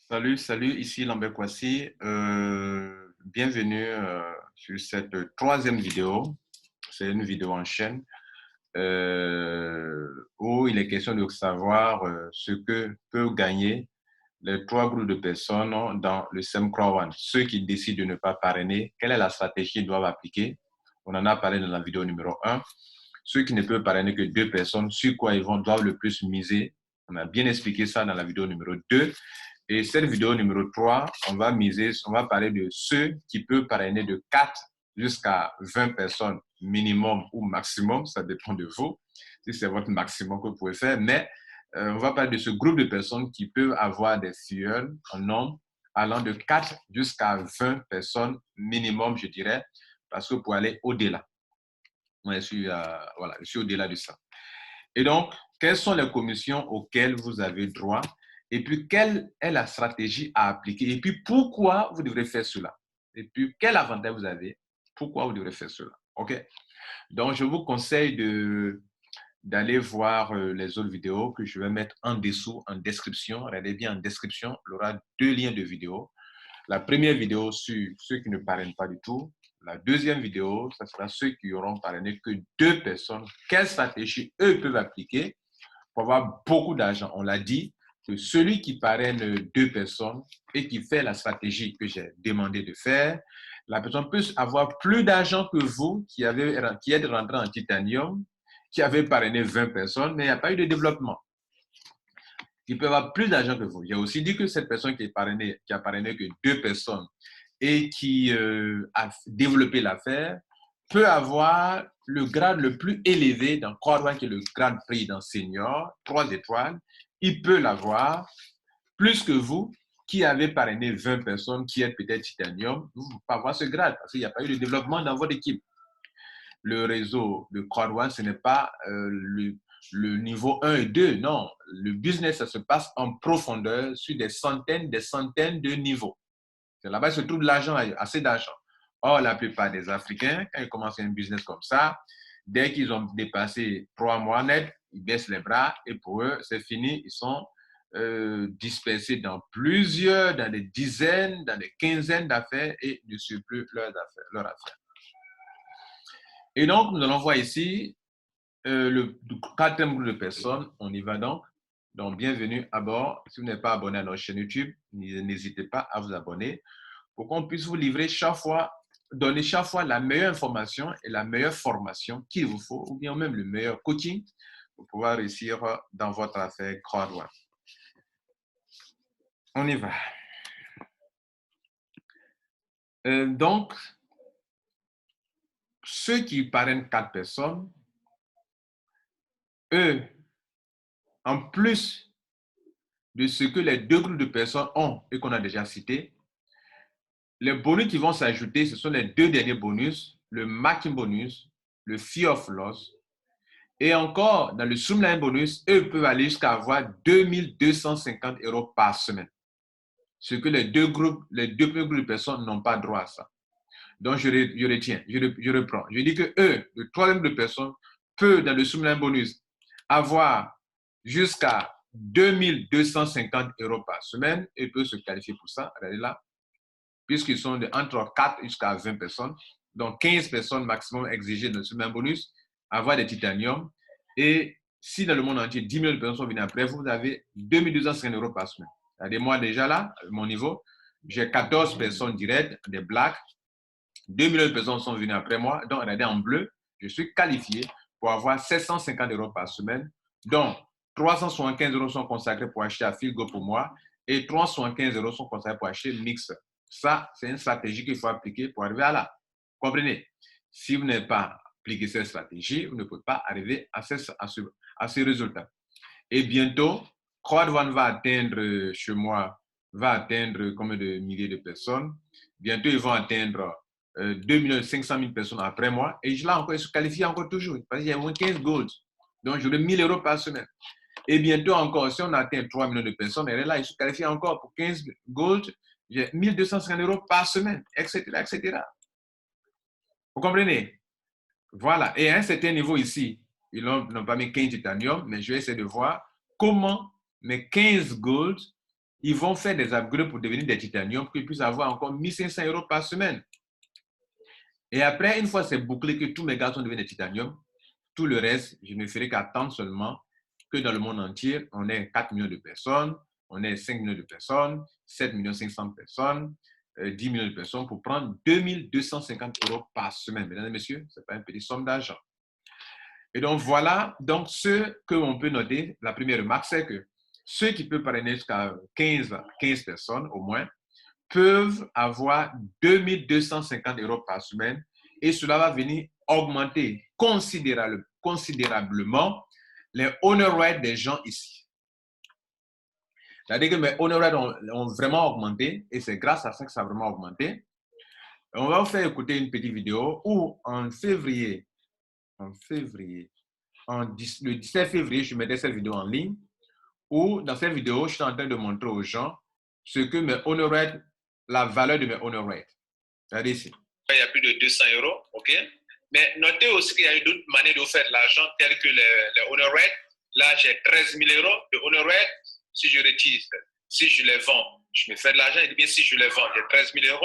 Salut, salut, ici Lambert Kwasi. Bienvenue sur cette troisième vidéo. C'est une vidéo en chaîne où il est question de savoir ce que peuvent gagner les trois groupes de personnes dans le SEM Crowd. Ceux qui décident de ne pas parrainer, quelle est la stratégie qu'ils doivent appliquer? On en a parlé dans la vidéo numéro un. Ceux qui ne peuvent parrainer que deux personnes, sur quoi doivent le plus miser. On a bien expliqué ça dans la vidéo numéro 2. Et cette vidéo numéro 3, on va parler de ceux qui peuvent parrainer de 4 jusqu'à 20 personnes minimum ou maximum, ça dépend de vous, si c'est votre maximum que vous pouvez faire, mais on va parler de ce groupe de personnes qui peuvent avoir des filleuls en nombre allant de 4 jusqu'à 20 personnes minimum, je dirais, parce que pour aller au-delà. Moi, je suis au-delà de ça. Et donc, quelles sont les commissions auxquelles vous avez droit? Et puis, quelle est la stratégie à appliquer? Et puis, pourquoi vous devrez faire cela? Et puis, quel avantage vous avez? Pourquoi vous devrez faire cela? OK? Donc, je vous conseille d'aller voir les autres vidéos que je vais mettre en dessous, en description. Regardez bien en description, il y aura deux liens de vidéos. La première vidéo sur ceux qui ne parrainent pas du tout. La deuxième vidéo, ce sera ceux qui auront parrainé que deux personnes. Quelle stratégie eux peuvent appliquer pour avoir beaucoup d'argent? On l'a dit, que celui qui parraine deux personnes et qui fait la stratégie que j'ai demandé de faire, la personne peut avoir plus d'argent que vous qui êtes rentré en titanium, qui avez parrainé 20 personnes, mais il n'y a pas eu de développement. Il peut avoir plus d'argent que vous. J'ai aussi dit que cette personne qui a parrainé que deux personnes et qui a développé l'affaire peut avoir le grade le plus élevé dans Cordoba, qui est le grade prix d'un senior, 3 étoiles. Il peut l'avoir plus que vous qui avez parrainé 20 personnes qui êtes peut-être titanium. Vous ne pouvez pas avoir ce grade parce qu'il n'y a pas eu de développement dans votre équipe. Le réseau de Cordoba, ce n'est pas le niveau 1 et 2. Non, le business, ça se passe en profondeur sur des centaines de niveaux. C'est là-bas se trouve de l'argent, assez d'argent. Or, la plupart des Africains, quand ils commencent un business comme ça, dès qu'ils ont dépassé 3 mois net, ils baissent les bras et pour eux, c'est fini. Ils sont dispersés dans des dizaines, dans des quinzaines d'affaires et ne suivent plus leurs affaires. Et donc, nous allons voir ici le quatrième groupe de personnes. On y va donc. Donc, bienvenue à bord. Si vous n'êtes pas abonné à notre chaîne YouTube, n'hésitez pas à vous abonner pour qu'on puisse vous livrer donner chaque fois la meilleure information et la meilleure formation qu'il vous faut, ou bien même le meilleur coaching pour pouvoir réussir dans votre affaire crowdfunding. On y va. Donc, ceux qui parrainent 4 personnes, eux, en plus de ce que les deux groupes de personnes ont et qu'on a déjà cité, les bonus qui vont s'ajouter, ce sont les deux derniers bonus, le matching bonus, le fear of loss. Et encore, dans le Zoomline bonus, eux peuvent aller jusqu'à avoir 2250 € par semaine. Ce que les deux premiers groupes de personnes n'ont pas droit à ça. Donc, je retiens, je reprends. Je dis que eux, le troisième groupe de personnes, peut, dans le Zoomline bonus, avoir jusqu'à 2250 € par semaine et peut se qualifier pour ça. Regardez là. Puisqu'ils sont entre 4 jusqu'à 20 personnes, donc 15 personnes maximum exigées dans ce même bonus, avoir des titaniums. Et si dans le monde entier, 10 000 personnes sont venues après, vous avez 2250 € par semaine. C'est-à-dire, moi, déjà là, à mon niveau, j'ai 14 personnes directes, des blacks, 2 millions de personnes sont venues après moi. Donc, regardez en bleu, je suis qualifié pour avoir 750 € par semaine. Donc, 375 € sont consacrés pour acheter à Filgo pour moi et 375 € sont consacrés pour acheter Mix. Ça, c'est une stratégie qu'il faut appliquer pour arriver à là. Comprenez? Si vous n'avez pas appliqué cette stratégie, vous ne pouvez pas arriver à ce résultat. Et bientôt, Crowd1 va atteindre chez moi, va atteindre combien de milliers de personnes. Bientôt, ils vont atteindre 2 500 000 personnes après moi. Et là encore, ils se qualifient encore toujours. Parce qu'il y a moins 15 gold. Donc, j'aurai 1 000 € par semaine. Et bientôt encore, si on atteint 3 millions de personnes, et là, ils se qualifient encore pour 15 gold. J'ai 1 250 € par semaine, etc., etc. Vous comprenez? Voilà. Et à un certain niveau ici, ils n'ont pas mis 15 titanium, mais je vais essayer de voir comment mes 15 gold ils vont faire des upgrades pour devenir des titanium pour qu'ils puissent avoir encore 1500 € par semaine. Et après, une fois c'est bouclé, que tous mes gars sont devenus des titanium, tout le reste, je ne ferai qu'attendre seulement que dans le monde entier, on ait 4 millions de personnes, on ait 5 millions de personnes, 7 500 000 personnes, 10 millions de personnes pour prendre 2250 € par semaine. Mesdames et messieurs, ce n'est pas une petite somme d'argent. Et donc, voilà donc ce qu'on peut noter. La première remarque, c'est que ceux qui peuvent parrainer jusqu'à 15 personnes au moins peuvent avoir 2250 € par semaine et cela va venir augmenter considérablement les honor rates des gens ici. C'est-à-dire que mes honor rates ont vraiment augmenté et c'est grâce à ça que ça a vraiment augmenté. On va vous faire écouter une petite vidéo où en février, le 17 février, je mettais cette vidéo en ligne où dans cette vidéo, je suis en train de montrer aux gens ce que mes honor rates, la valeur de mes honor rates. Regardez ici. Il y a plus de 200 €, ok? Mais notez aussi qu'il y a d'autres manières de faire de l'argent, telles que les honor rates. Là, j'ai 13 000 € de honor rate. Si je retire, si je les vends, je me fais de l'argent. Et bien, si je les vends, j'ai 13 000 €.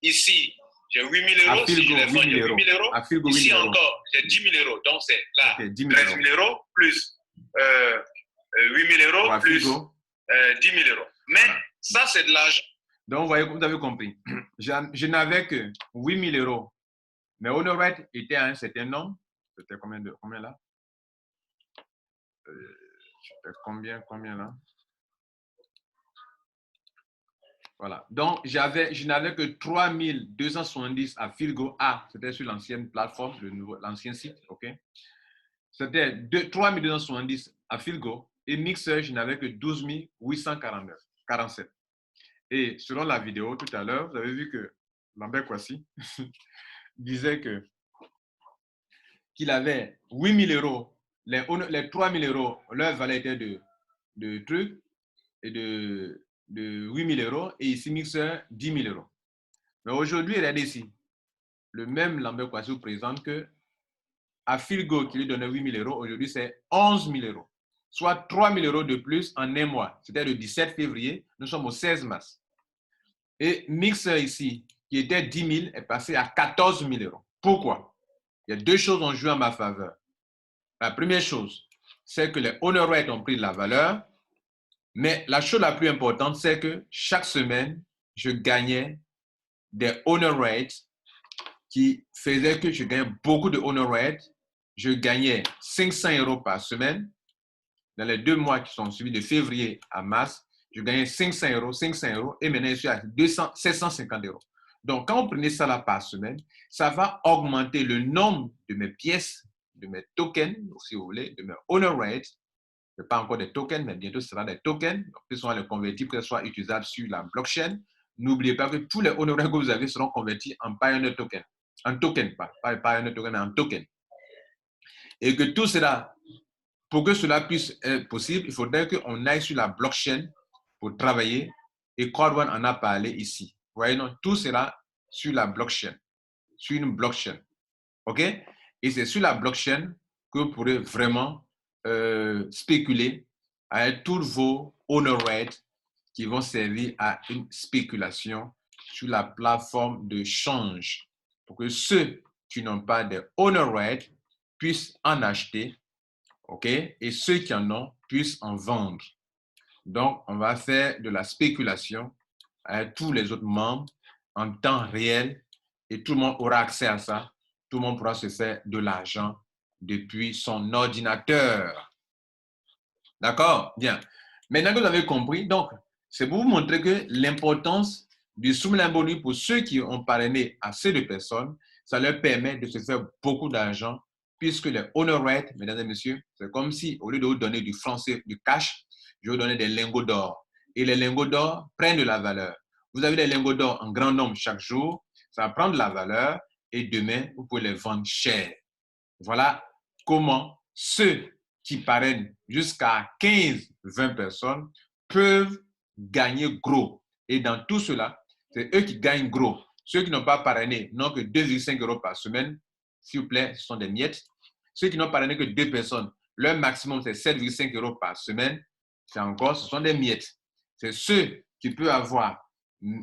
Ici, j'ai 8 000 €. Si je les vends, j'ai 8 000 €. Ici encore, j'ai 10 000 €. Donc, c'est là, okay, 13 000 € plus 8 000 € plus 10 000 €. Mais ça, c'est de l'argent. Donc, vous voyez, comme vous avez compris, je n'avais que 8 000 €. Mes honor rates étaient à un certain nombre. C'était combien là? C'était combien là? Voilà. Donc, je n'avais que 3 270 à Filgo. Ah, c'était sur l'ancienne plateforme, l'ancien site, ok? C'était 3 270 à Filgo. Et Mixer, je n'avais que 12 847. Et selon la vidéo tout à l'heure, vous avez vu que Lambert Kwasi disait qu'il avait 8 000 €. Les 3 000 €, leur valeur était de trucs et de 8 000 € et ici Mixer 10 000 €. Mais aujourd'hui, regardez ici, le même Lambert Kwasi vous présente que à Filgo qui lui donnait 8 000 €, aujourd'hui c'est 11 000 €, soit 3 000 € de plus en un mois. C'était le 17 février, nous sommes au 16 mars. Et Mixer ici, qui était 10 000, est passé à 14 000 €. Pourquoi? Il y a deux choses qui ont joué en ma faveur. La première chose, c'est que les honor rates ont pris de la valeur. Mais la chose la plus importante, c'est que chaque semaine, je gagnais des honor rates qui faisaient que je gagnais beaucoup de honor rates. Je gagnais 500 € par semaine. Dans les 2 mois qui sont suivis de février à mars, je gagnais 500 € et maintenant je suis à 750 €. Donc, quand on prenait ça là par semaine, ça va augmenter le nombre de mes pièces, de mes tokens, si vous voulez, de mes honor rates. Ce n'est pas encore des tokens, mais bientôt ce sera des tokens. Donc, que ce soit les convertir, que ce soit utilisable sur la blockchain. N'oubliez pas que tous les honor rates que vous avez seront convertis en Pioneer token. En token, pas Pioneer token, mais en token. Et que tout cela, pour que cela puisse être possible, il faudrait qu'on aille sur la blockchain pour travailler. Et Cordone en a parlé ici. Vous voyez, non, tout sera sur la blockchain, sur une blockchain. OK? Et c'est sur la blockchain que vous pourrez vraiment spéculer avec tous vos honor rates qui vont servir à une spéculation sur la plateforme de change pour que ceux qui n'ont pas de honor rates puissent en acheter, ok, et ceux qui en ont puissent en vendre. Donc, on va faire de la spéculation avec tous les autres membres en temps réel et tout le monde aura accès à ça. Tout le monde pourra se faire de l'argent depuis son ordinateur. D'accord? Bien. Maintenant que vous avez compris, donc, c'est pour vous montrer que l'importance du soumis bonus pour ceux qui ont parrainé assez de personnes, ça leur permet de se faire beaucoup d'argent puisque les honor rates, mesdames et messieurs, c'est comme si au lieu de vous donner du français, du cash, je vous donnais des lingots d'or. Et les lingots d'or prennent de la valeur. Vous avez des lingots d'or en grand nombre chaque jour, ça va prendre de la valeur et demain, vous pouvez les vendre cher. Voilà comment ceux qui parrainent jusqu'à 15-20 personnes peuvent gagner gros. Et dans tout cela, c'est eux qui gagnent gros. Ceux qui n'ont pas parrainé n'ont que 2,5 € par semaine. S'il vous plaît, ce sont des miettes. Ceux qui n'ont parrainé que 2 personnes, leur maximum c'est 7,5 € par semaine. C'est encore, ce sont des miettes. C'est ceux qui peut avoir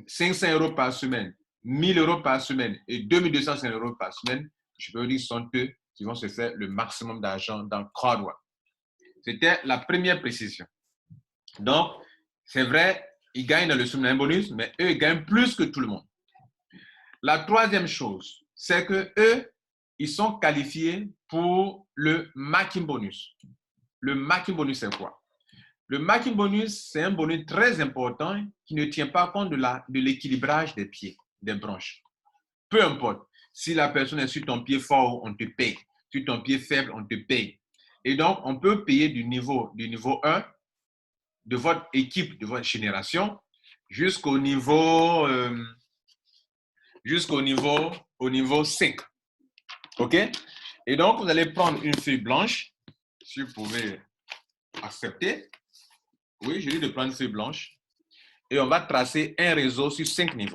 500 euros par semaine, 1000 euros par semaine et 2200 euros par semaine, je peux vous dire, sont eux qui vont se faire le maximum d'argent dans Crowd1. C'était la première précision. Donc, c'est vrai, ils gagnent dans le Streamline bonus, mais eux, ils gagnent plus que tout le monde. La troisième chose, c'est que eux, ils sont qualifiés pour le Marking Bonus. Le Marking Bonus, c'est quoi? Le Marking Bonus, c'est un bonus très important qui ne tient pas compte de l'équilibrage des pieds, des branches. Peu importe, si la personne est sur ton pied fort, on te paye. Sur ton pied faible, on te paye. Et donc, on peut payer du niveau 1 de votre équipe, de votre génération, jusqu'au niveau 5. OK? Et donc, vous allez prendre une feuille blanche, si vous pouvez accepter. Oui, je dis de prendre une feuille blanche. Et on va tracer un réseau sur 5 niveaux.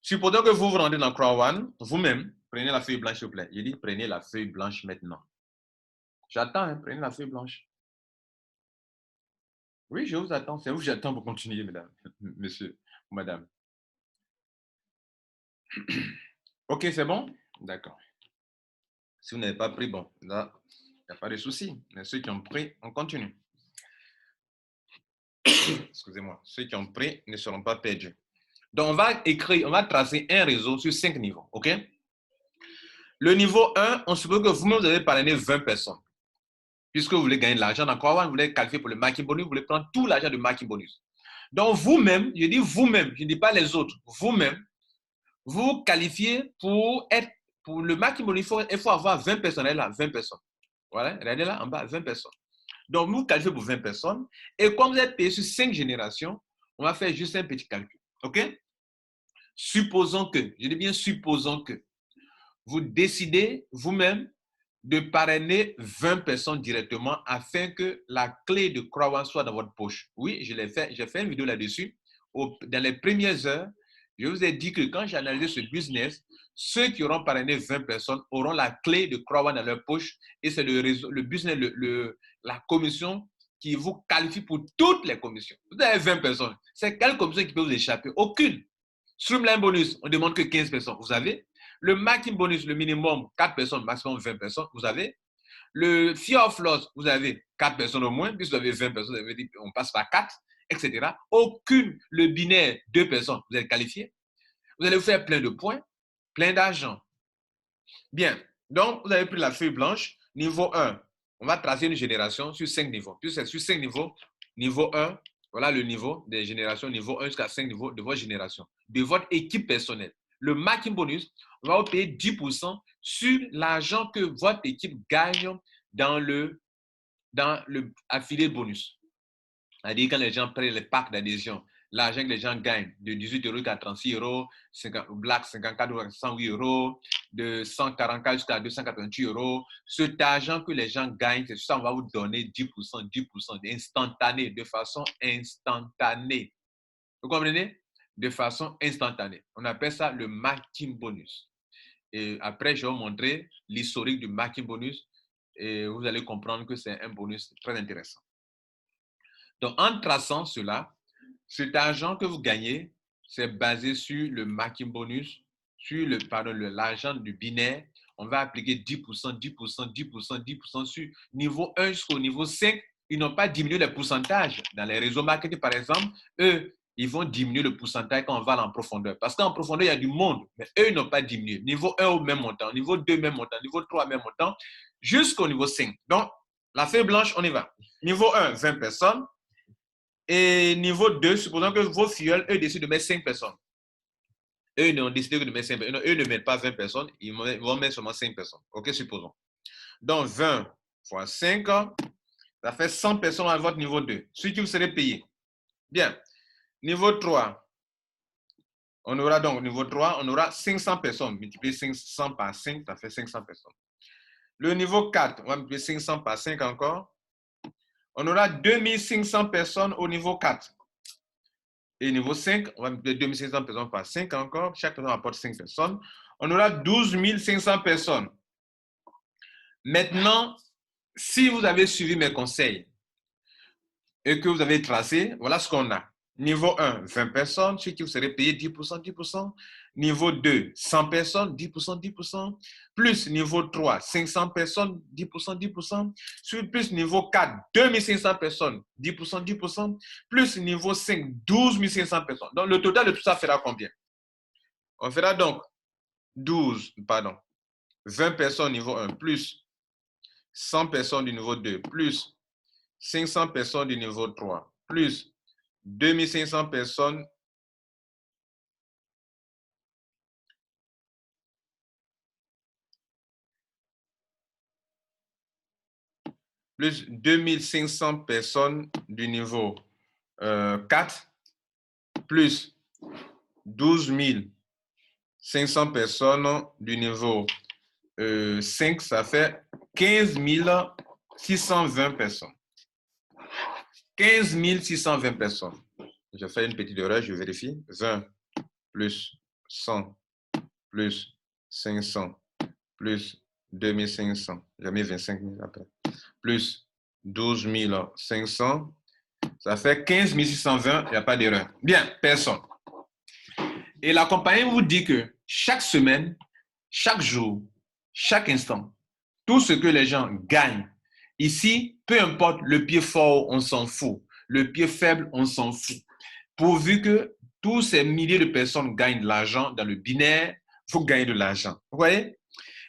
Supposons que vous vous rendez dans Crowd1, vous-même, prenez la feuille blanche, s'il vous plaît. Je dis, prenez la feuille blanche maintenant. J'attends, hein, prenez la feuille blanche. Oui, je vous attends. C'est vous que j'attends pour continuer, mesdames, monsieur, madame. OK, c'est bon? D'accord. Si vous n'avez pas pris, bon, là, il n'y a pas de souci. Mais ceux qui ont pris, on continue. Excusez-moi. Ceux qui ont pris ne seront pas perdus. Donc, on va tracer un réseau sur 5 niveaux. OK? Le niveau 1, on suppose que vous-même, vous avez parrainé 20 personnes. Puisque vous voulez gagner de l'argent dans Crowd1, vous voulez qualifier pour le marking bonus, vous voulez prendre tout l'argent du marking bonus. Donc, vous-même, je dis vous-même, je ne dis pas les autres, vous-même, vous qualifiez pour le marking bonus, il faut avoir 20 personnes. Là, 20 personnes. Voilà, regardez là en bas, 20 personnes. Donc, vous qualifiez pour 20 personnes. Et comme vous êtes payé sur 5 générations, on va faire juste un petit calcul. OK? Supposons que, je dis bien supposons que, vous décidez vous-même de parrainer 20 personnes directement afin que la clé de Crowd1 soit dans votre poche. Oui, je l'ai fait. J'ai fait une vidéo là-dessus. Dans les premières heures, je vous ai dit que quand j'ai analysé ce business, ceux qui auront parrainé 20 personnes auront la clé de Crowd1 dans leur poche et c'est le business, la commission qui vous qualifie pour toutes les commissions. Vous avez 20 personnes. C'est quelle commission qui peut vous échapper? Aucune. Streamline bonus, on ne demande que 15 personnes. Vous avez le marking bonus, le minimum 4 personnes, maximum 20 personnes, vous avez. Le fear of loss, vous avez 4 personnes au moins, puis vous avez 20 personnes, vous avez dit, on passe par 4, etc. Aucune, le binaire, 2 personnes, vous êtes qualifié. Vous allez vous faire plein de points, plein d'argent. Bien, donc vous avez pris la feuille blanche, niveau 1, on va tracer une génération sur 5 niveaux. Puis c'est sur 5 niveaux, niveau 1, voilà le niveau des générations, niveau 1 jusqu'à 5 niveaux de votre génération, de votre équipe personnelle. Le marking bonus, on va vous payer 10% sur l'argent que votre équipe gagne dans le affilié bonus. C'est-à-dire quand les gens prennent les packs d'adhésion, l'argent que les gens gagnent de 18 euros jusqu'à 36 euros, Black 54 euros jusqu'à 108 euros, de 144 jusqu'à 288 euros, cet argent que les gens gagnent, c'est ça, on va vous donner 10%, 10% instantané, de façon instantanée. Vous comprenez? De façon instantanée. On appelle ça le marking bonus. Et après, je vais vous montrer l'historique du marking bonus et vous allez comprendre que c'est un bonus très intéressant. Donc, en traçant cela, cet argent que vous gagnez, c'est basé sur le marking bonus, sur l'argent du binaire. On va appliquer 10%, 10%, 10%, 10% sur niveau 1 jusqu'au niveau 5. Ils n'ont pas diminué les pourcentages. Dans les réseaux marketing, par exemple, eux, ils vont diminuer le pourcentage quand on va en profondeur. Parce qu'en profondeur, il y a du monde, mais eux, ils n'ont pas diminué. Niveau 1 au même montant, niveau 2 même montant, niveau 3 même montant, jusqu'au niveau 5. Donc, la feuille blanche, on y va. Niveau 1, 20 personnes. Et niveau 2, supposons que vos filleuls, eux, décident de mettre 5 personnes. Eux, ils ont décidé de mettre 5 personnes. Eux ne mettent pas 20 personnes, ils vont mettre seulement 5 personnes. OK, supposons. Donc, 20 fois 5, ça fait 100 personnes à votre niveau 2. Ce qui vous serez payé. Bien. Niveau 3, on aura donc, niveau 3, on aura 500 personnes. Multiplier 500 par 5, ça fait 500 personnes. Le niveau 4, on va multiplier 500 par 5 encore. On aura 2500 personnes au niveau 4. Et niveau 5, on va multiplier 2500 personnes par 5 encore. Chaque personne apporte 5 personnes. On aura 12 500 personnes. Maintenant, si vous avez suivi mes conseils, et que vous avez tracé, voilà ce qu'on a. Niveau 1, 20 personnes, ceux qui vous serez payés 10%, 10%. Niveau 2, 100 personnes, 10%, 10%. Plus niveau 3, 500 personnes, 10%, 10%. Plus niveau 4, 2500 personnes, 10%, 10%. Plus niveau 5, 12 500 personnes. Donc, le total de tout ça fera combien? On fera donc 20 personnes niveau 1, plus 100 personnes du niveau 2, plus 500 personnes du niveau 3, plus 2500 personnes plus 2500 personnes du niveau 4, plus 12 500 personnes du niveau 5, ça fait 15 620 personnes. 15 620 personnes. Je fais une petite erreur, je vérifie. 20 plus 100 plus 500 plus 2500. J'ai mis 25 000 après. Plus 12 500. Ça fait 15 620. Il n'y a pas d'erreur. Bien, personne. Et la compagnie vous dit que chaque semaine, chaque jour, chaque instant, tout ce que les gens gagnent, ici, peu importe le pied fort, on s'en fout. Le pied faible, on s'en fout. Pourvu que tous ces milliers de personnes gagnent de l'argent dans le binaire, il faut gagner de l'argent. Vous voyez?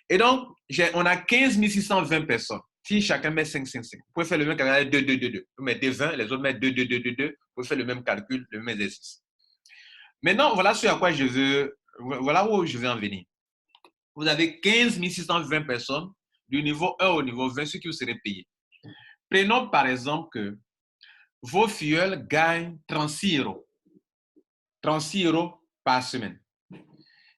Et donc, on a 15 620 personnes. Si chacun met 5, 5, 5, vous pouvez faire le même calcul, 2, 2, 2, 2. Vous mettez 20, les autres mettent 2, 2, 2, 2, 2. Vous pouvez faire le même calcul, le même exercice. Maintenant, voilà ce à quoi voilà où je veux en venir. Vous avez 15 620 personnes du niveau 1 au niveau 20, ceux qui vous serez payés. Prenons par exemple que vos filleuls gagnent 36 euros. 36 euros par semaine.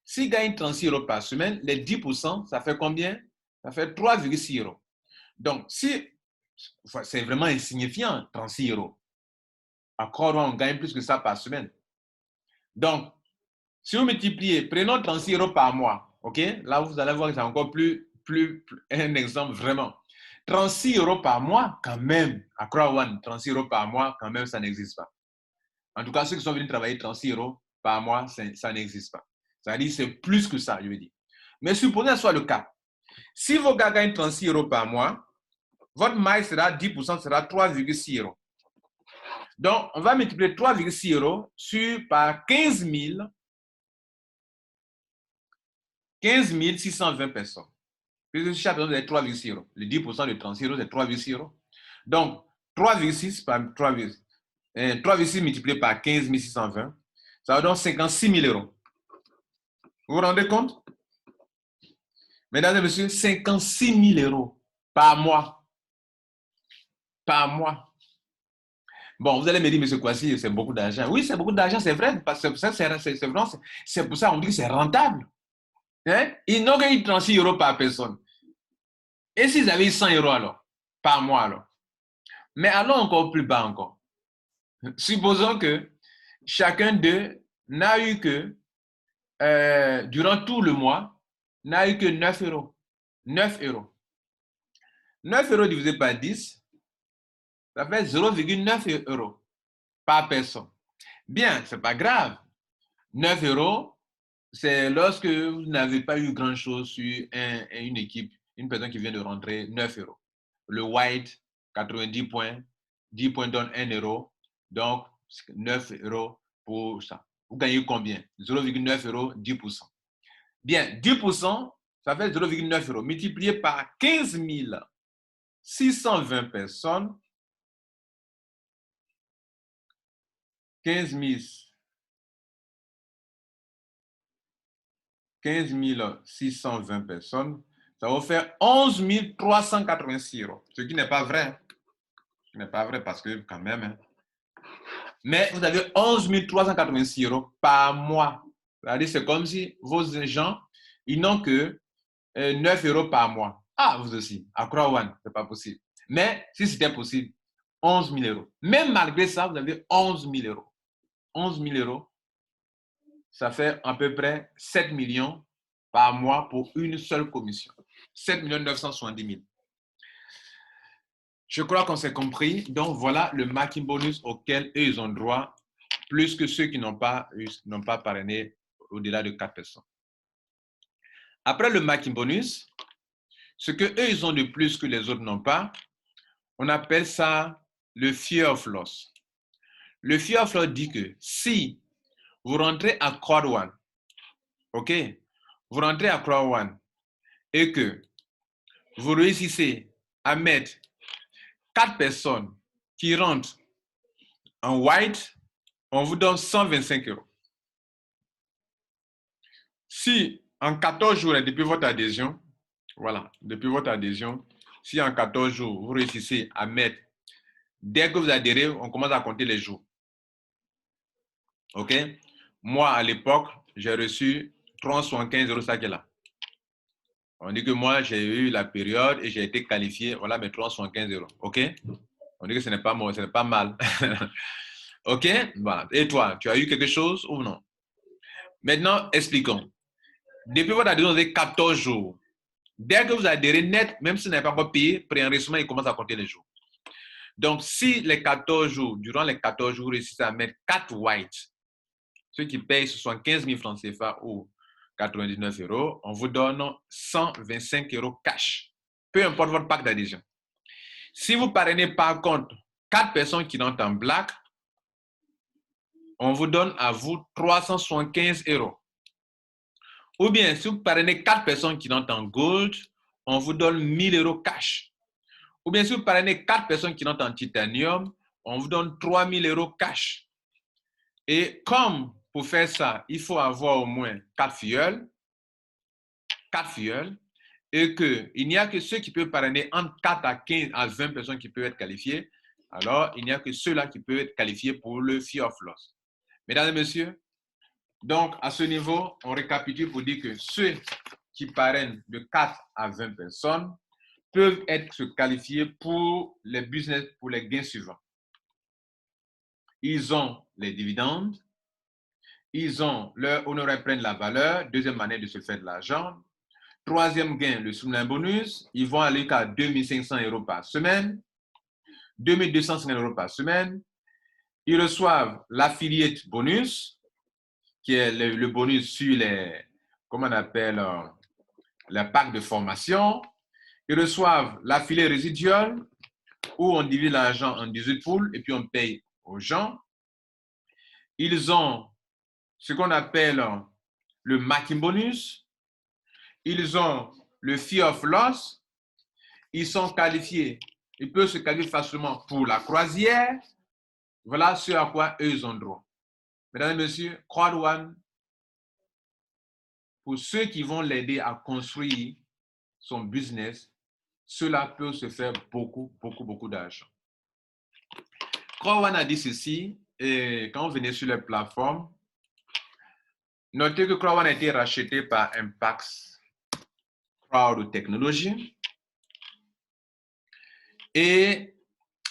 S'ils gagnent 36 euros par semaine, les 10%, ça fait combien? Ça fait 3,6 euros. Donc, si c'est vraiment insignifiant, 36 euros. À Croix, on gagne plus que ça par semaine. Donc, si vous multipliez, prenons 36 euros par mois, ok? Là, vous allez voir que c'est encore plus un exemple vraiment. 36 euros par mois, quand même, à Croix One, 36 euros par mois, quand même, ça n'existe pas. En tout cas, ceux qui sont venus travailler 36 euros par mois, ça n'existe pas. C'est-à-dire, c'est plus que ça, je veux dire. Mais supposons que ce soit le cas. Si vos gars gagnent 36 euros par mois, votre maille sera 10%, sera 3,6 euros. Donc, on va multiplier 3,6 euros par 15 620 personnes. Puisque chaque personne est 3,6 euros. Le 10% de 36 euros, c'est 3,6 euros. Donc, 3,6 par 3,6 multiplié par 15 620, ça va donc 56 000 euros. Vous vous rendez compte? Mesdames et messieurs, 56 000 euros par mois. Par mois. Bon, vous allez me dire, monsieur Kwasi, c'est beaucoup d'argent. Oui, c'est beaucoup d'argent, c'est vrai. C'est pour ça qu'on dit que c'est rentable. Hein? Ils n'ont gagné 36 euros par personne. Et s'ils avaient 100 euros alors, par mois alors? Mais allons encore plus bas encore. Supposons que chacun d'eux n'a eu que, durant tout le mois, n'a eu que 9 euros. 9 euros. 9 euros divisé par 10, ça fait 0,9 euros par personne. Bien, ce n'est pas grave. 9 euros, c'est lorsque vous n'avez pas eu grand-chose sur une équipe, une personne qui vient de rentrer, 9 euros. Le white, 90 points, 10 points donne 1 euro, donc 9 euros pour ça. Vous gagnez combien? 0,9 euros, 10%. Bien, 10%, ça fait 0,9 euros, multiplié par 15 620 personnes, 15 620 personnes, ça va faire 11 386 euros. Ce qui n'est pas vrai. Ce n'est pas vrai parce que quand même. Hein. Mais vous avez 11 386 euros par mois. C'est-à-dire, c'est comme si vos gens, ils n'ont que 9 euros par mois. Ah, vous aussi. À Croix One, ce n'est pas possible. Mais si c'était possible, 11 000 euros. Même malgré ça, vous avez 11 000 euros. 11 000 euros, ça fait à peu près 7 millions par mois pour une seule commission. 7 970 000. Je crois qu'on s'est compris. Donc, voilà le marketing bonus auquel eux, ils ont droit, plus que ceux qui n'ont pas parrainé au-delà de 4 personnes. Après le marketing bonus, ce que eux, ils ont de plus que les autres n'ont pas, on appelle ça le fear of loss. Le fear of loss dit que si vous rentrez à Crowd One, OK, vous rentrez à Crowd One et que vous réussissez à mettre 4 personnes qui rentrent en white, on vous donne 125 €. Si en 14 jours, depuis votre adhésion, voilà, depuis votre adhésion, si en 14 jours, vous réussissez à mettre, dès que vous adhérez, on commence à compter les jours. OK? Moi, à l'époque, j'ai reçu 375 € ça qui est là. On dit que moi, j'ai eu la période et j'ai été qualifié, voilà mes 375 €. OK? On dit que ce n'est pas moi, ce n'est pas mal. OK? Voilà. Et toi, tu as eu quelque chose ou non? Maintenant, expliquons. Depuis votre adhésion, vous avez 14 jours. Dès que vous adhérez net, même si vous n'avez pas encore payé, préenregistrement, il commence à compter les jours. Donc, si les 14 jours, durant les 14 jours, vous réussissez à mettre 4 whites, ceux qui payent 75 000 francs CFA ou 99 €, on vous donne 125 € cash, peu importe votre pack d'adhésion. Si vous parrainez par contre 4 personnes qui rentrent en black, on vous donne à vous 375 €. Ou bien, si vous parrainez 4 personnes qui rentrent en gold, on vous donne 1000 € cash. Ou bien, si vous parrainez 4 personnes qui rentrent en titanium, on vous donne 3000 € cash. Et comme pour faire ça, il faut avoir au moins 4 filleuls, et qu'il n'y a que ceux qui peuvent parrainer entre 4 à 15 à 20 personnes qui peuvent être qualifiées, alors il n'y a que ceux-là qui peuvent être qualifiés pour le fear of loss. Mesdames et messieurs, donc à ce niveau, on récapitule pour dire que ceux qui parrainent de 4 à 20 personnes peuvent être qualifiés pour les business, pour les gains suivants. Ils ont les dividendes, ils ont leur honoraire prennent la valeur, deuxième manière de se faire de l'argent. Troisième gain, le souvenir bonus, ils vont aller qu'à 2500 € par semaine, 2250 € par semaine. Ils reçoivent l'affiliate bonus, qui est le bonus sur les, comment on appelle, les packs de formation. Ils reçoivent l'affiliate résiduel, où on divise l'argent en 18 poules et puis on paye aux gens. Ils ont ce qu'on appelle le marketing bonus. Ils ont le fear of loss. Ils sont qualifiés. Ils peuvent se qualifier facilement pour la croisière. Voilà ce à quoi eux ils ont droit. Mesdames et messieurs, Crowd One, pour ceux qui vont l'aider à construire son business, cela peut se faire beaucoup d'argent. Crowd One a dit ceci, et quand vous venez sur les plateformes, notez que Crowd One a été racheté par Impact Crowd Technology. Et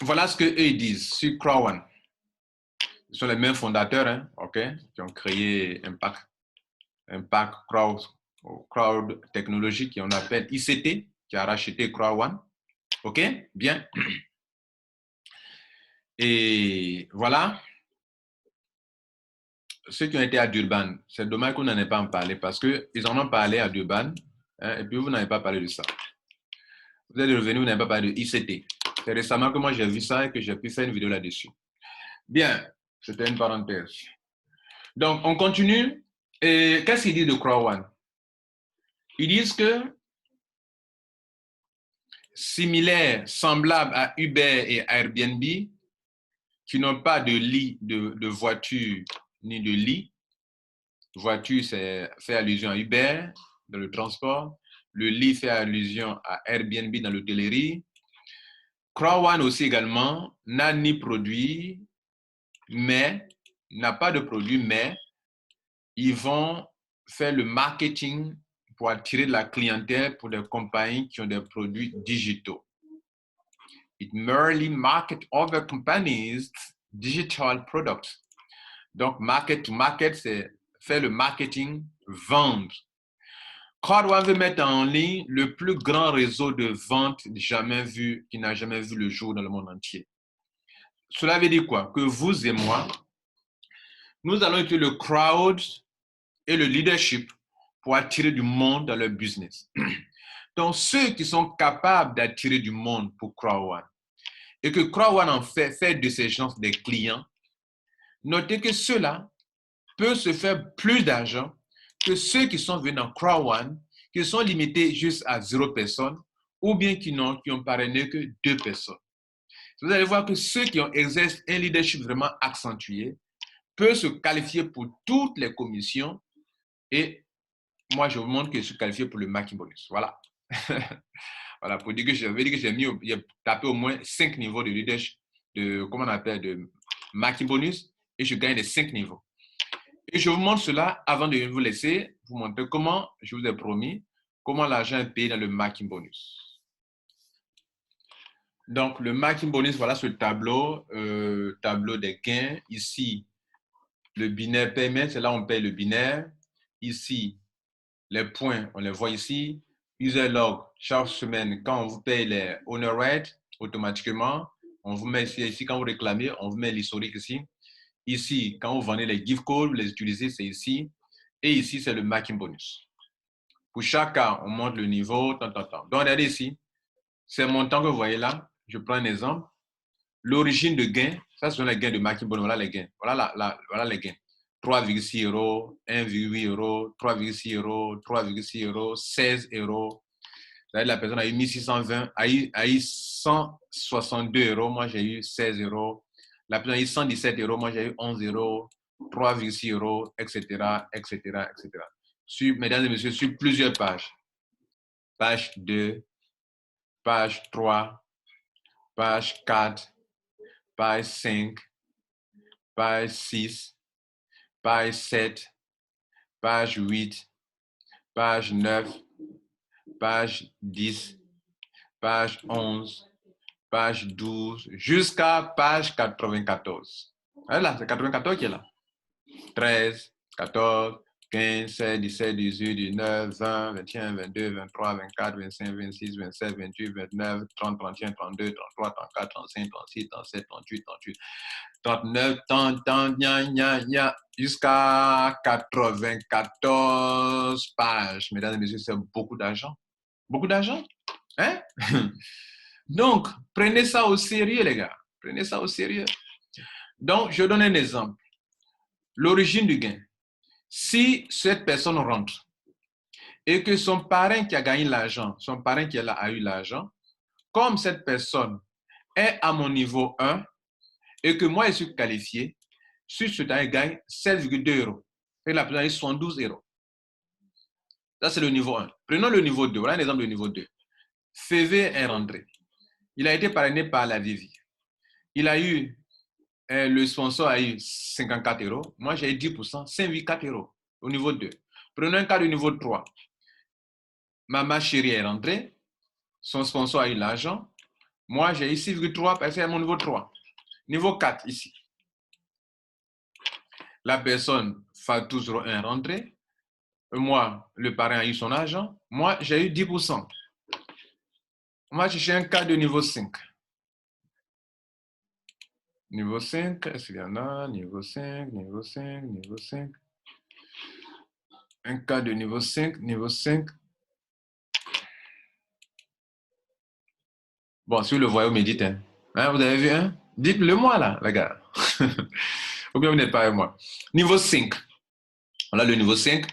voilà ce qu'eux disent sur Crowd One. Ce sont les mêmes fondateurs, hein, okay, qui ont créé Impact Crowd Technology, qu'on appelle ICT, qui a racheté Crowd One. OK, bien. Et voilà. Ceux qui ont été à Durban, c'est dommage qu'on n'en ait pas en parlé parce qu'ils en ont parlé à Durban, hein, et puis vous n'avez pas parlé de ça. Vous êtes revenu, vous n'avez pas parlé de ICT. C'est récemment que moi j'ai vu ça et que j'ai pu faire une vidéo là-dessus. Bien, c'était une parenthèse. Donc, on continue. Et qu'est-ce qu'ils disent de Crowd One? Ils disent que similaire, semblable à Uber et Airbnb, qui n'ont pas de lit de voiture ni de lit. Voiture, c'est fait allusion à Uber dans le transport. Le lit fait allusion à Airbnb dans l'hôtellerie. Crowd One aussi également n'a ni produit, mais n'a pas de produit, mais ils vont faire le marketing pour attirer de la clientèle pour des compagnies qui ont des produits digitaux. It merely market other companies' digital products. Donc, market to market, c'est faire le marketing, vendre. Crowd1 veut mettre en ligne le plus grand réseau de vente jamais vu, qui n'a jamais vu le jour dans le monde entier. Cela veut dire quoi? Que vous et moi, nous allons utiliser le crowd et le leadership pour attirer du monde dans leur business. Donc, ceux qui sont capables d'attirer du monde pour Crowd1 et que Crowd1 en fait de ces gens des clients, notez que ceux-là peuvent se faire plus d'argent que ceux qui sont venus dans Crowd1, qui sont limités juste à 0 personnes ou bien qui ont parrainé que 2 personnes. Vous allez voir que ceux qui exercent un leadership vraiment accentué peuvent se qualifier pour toutes les commissions et moi, je vous montre que je suis qualifié pour le Marketing Bonus. Voilà. Voilà, pour dire que j'ai tapé au moins 5 niveaux de leadership, comment on appelle, de Marketing Bonus et je gagne les 5 niveaux. Et je vous montre cela avant de vous laisser, vous montrer comment, je vous ai promis, comment l'argent est payé dans le Marketing Bonus. Donc, le Marketing Bonus, voilà ce tableau, tableau des gains. Ici, le binaire paiement, c'est là où on paye le binaire. Ici, les points, on les voit ici. User log, chaque semaine, quand on vous paye les owner rate, automatiquement, on vous met ici, quand vous réclamez, on vous met l'historique ici. Ici, quand vous vendez les gift codes, vous les utilisez, c'est ici. Et ici, c'est le Marketing Bonus. Pour chaque cas, on monte le niveau, tant. Donc, regardez ici. C'est mon temps que vous voyez là. Je prends un exemple. L'origine de gain, ça, ce sont les gains de Marketing Bonus. Voilà les gains. Voilà les gains. 3,6 euros, 1,8 euros, 3,6 euros, 3,6 euros, 16 euros. La personne a eu 1620, a eu 162 euros. Moi, j'ai eu 16 euros. La personne a eu 117 euros. Moi, j'ai eu 11 euros, 3,6 euros, etc., etc., etc. Mesdames et messieurs, sur plusieurs pages. Page 2, page 3, page 4, page 5, page 6, page 7, page 8, page 9, page 10, page 11, page 12, jusqu'à page 94. Voilà, c'est 94 qui est là. 13, 14, 15, 16, 17, 18, 19, 20, 21, 22, 23, 24, 25, 26, 27, 28, 29, 30, 31, 32, 33, 34, 35, 36, 37, 38, 38, 39, 30, jusqu'à 94 pages. Mesdames et messieurs, c'est beaucoup d'argent. Beaucoup d'argent? Hein? Donc, prenez ça au sérieux, les gars. Prenez ça au sérieux. Donc, je donne un exemple. L'origine du gain. Si cette personne rentre et que son parrain qui a gagné l'argent, son parrain qui a eu l'argent, comme cette personne est à mon niveau 1 et que moi je suis qualifié, sur ce temps, il gagne 7,2 euros. Et la personne a eu 72 euros. Ça, c'est le niveau 1. Prenons le niveau 2. Voilà un exemple du niveau 2. FV est rentré. Il a été parrainé par la Vivi. Il a eu, le sponsor a eu 54 euros. Moi, j'ai eu 10%, 5,4 euros au niveau 2. Prenons un cas du niveau 3. Maman chérie est rentrée. Son sponsor a eu l'argent. Moi, j'ai eu 6,3 parce que c'est mon niveau 3. Niveau 4, ici. La personne Fatou 01 est rentrée. Moi, le parrain a eu son argent. Moi, j'ai eu 10%. Moi, j'ai un cas de niveau 5. Niveau 5, est-ce qu'il y en a? Niveau 5, niveau 5, niveau 5. Un cas de niveau 5, niveau 5. Bon, si vous le voyez, vous me dites. Hein, vous avez vu, hein? Dites-le moi, là, les gars. Ou bien vous n'êtes pas avec moi. Niveau 5. Voilà le niveau 5.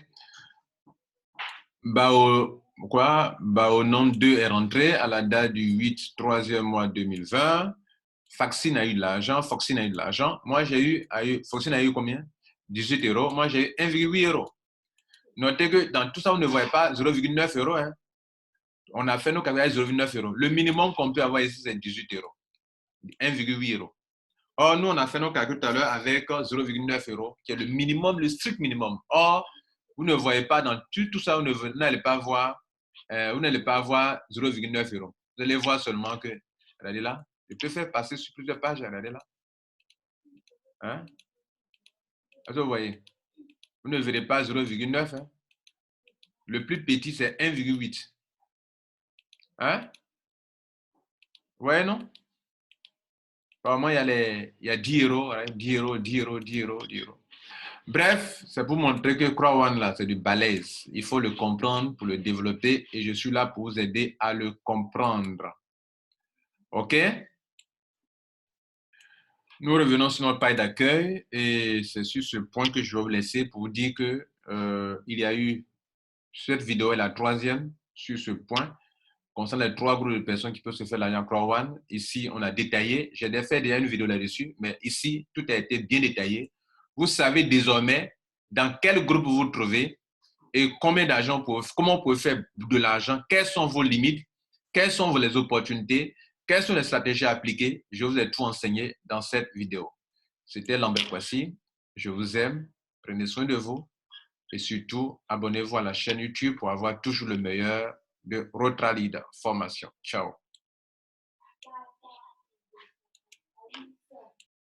Bao nom 2 est rentré à la date du 8, 3e mois 2020. Faxine a eu de l'argent. Foxine a eu de l'argent. Moi, Foxine a eu combien? 18 euros. Moi, j'ai eu 1,8 euros. Notez que dans tout ça, vous ne voyez pas 0,9 euros. Hein. On a fait nos calculs avec 0,9 euros. Le minimum qu'on peut avoir ici, c'est 18 euros. 1,8 euros. Or, nous, on a fait nos calculs tout à l'heure avec 0,9 euros, qui est le minimum, le strict minimum. Or, vous ne voyez pas dans tout ça, vous n'allez pas voir 0,9 euros. Vous allez voir seulement que, regardez là, je peux faire passer sur plusieurs pages, regardez là. Hein? Est-ce que vous voyez? Vous ne verrez pas 0,9. Hein? Le plus petit, c'est 1,8. Hein? Ouais, non? Apparemment, il y a 10 euros, hein? 10 euros, 10 euros, 10 euros, 10 euros. Bref, c'est pour montrer que Crowd là, c'est du balèze. Il faut le comprendre pour le développer et je suis là pour vous aider à le comprendre. OK? Nous revenons sur notre page d'accueil et c'est sur ce point que je vais vous laisser pour vous dire que il y a eu, cette vidéo est la troisième sur ce point concernant les 3 groupes de personnes qui peuvent se faire l'argent Crowd. Ici, on a détaillé. J'ai fait déjà une vidéo là-dessus, mais ici, tout a été bien détaillé. Vous savez désormais dans quel groupe vous vous trouvez et combien d'argent, comment vous pouvez faire de l'argent, quelles sont vos limites, quelles sont les opportunités, quelles sont les stratégies à appliquer. Je vous ai tout enseigné dans cette vidéo. C'était Lambert Kwasi. Je vous aime. Prenez soin de vous. Et surtout, abonnez-vous à la chaîne YouTube pour avoir toujours le meilleur de Rotra Leader Formation. Ciao.